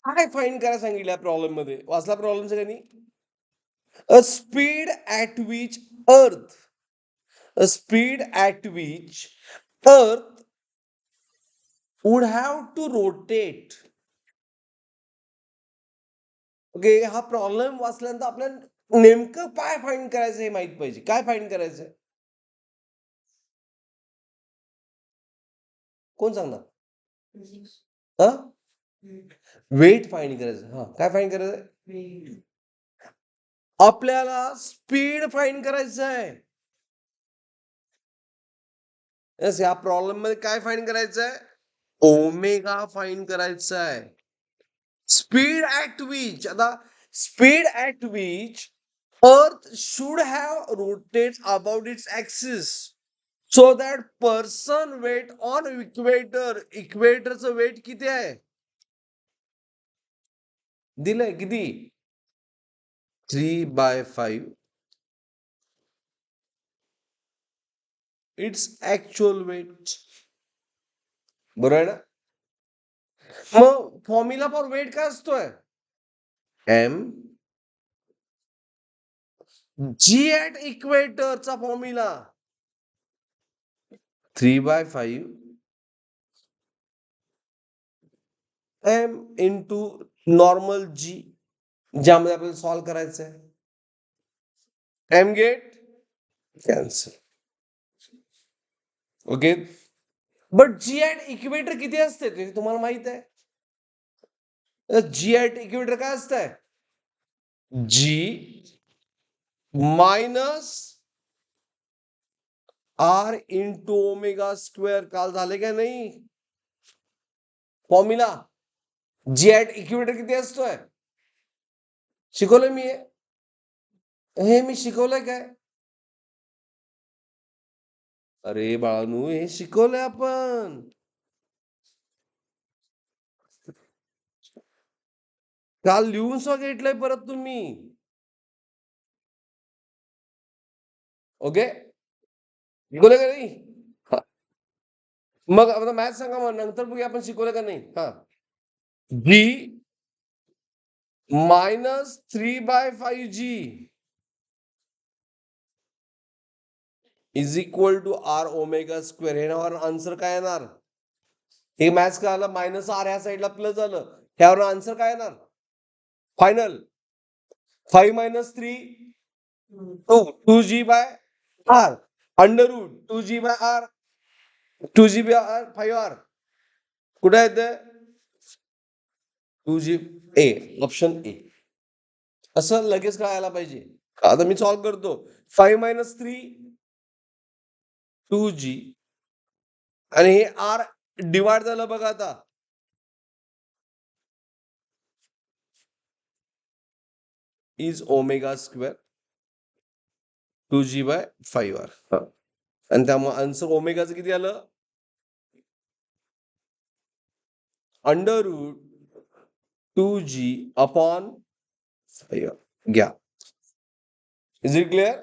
काय फाईंड करायला सांगितलं प्रॉब्लेम मध्ये? वाचला प्रॉब्लेम सगळ्यांनी? अ स्पीड ॲट विच अर्थ a speed at which earth would have to rotate. Okay, हा प्रॉब्लेम वाचल्यानंतर आपल्याला नेमकं काय फाइंड करायचं हे माहित पाहिजे. काय फाइंड करायचं? कोण सांगणार? वेट फाइंड करायचं. हा, काय फाइंड करायचं? आपल्याला स्पीड फाइंड करायचं आहे. या प्रॉब्लेम मध्ये काय फाइंड करायचं आहे? ओमेगा फाइंड करायचं आहे. स्पीड ॲट विच, आता स्पीड ॲट विच अर्थ should have rotated about its axis so that person weight on इक्वेटरचं वेट किती आहे? दिलंय किती? 3/5 इट्स ऍक्च्युअल वेट. बरोबर आहे ना? मग फॉर्म्युला फॉर वेट काय असतोय? एम जी ॲट इक्वेटरचा formula 3/5 M into normal G, ज्यामध्ये आपल्याला सॉल्व्ह करायचं आहे. M get cancel. Okay, but G at equator किती असते ते तुम्हाला माहित आहे? जी ॲट इक्वेटर काय असतंय? G minus R into omega square. काल झाले का नाही फॉर्म्युला? जी ॲट इक्वेटर किती असतोय? शिकवलंय मी हे मी शिकवलंय काय? अरे बाळानू, हे शिकवलंय आपण. काल लिहून घेतलंय परत तुम्ही. ओके, शिकवलं का नाही? मग आता मॅथ सांगा, मग नंतर बघूया आपण शिकवलं का नाही. हा, G minus 3/5g is equal to R omega square. हे नावावर आन्सर काय येणार? हे मॅथ्स काय आलं? मायनस आर ह्या साईडला प्लस झालं, ह्यावर आन्सर काय येणार final? 5 minus 3 2g by r under root 2g by r 2g by r 5r. कुठे येते? 2g A, option A. असं लगेच कळायला पाहिजे. आता मी सॉल्व्ह करतो. 5 मायनस 3 2g आणि हे आर डिवाइड झालं बघा आता. Is omega square 2g by 5r. आणि त्यामुळे आन्सर ओमेगाचं किती आलं? Under root 2g upon 5r. घ्या. Is it clear?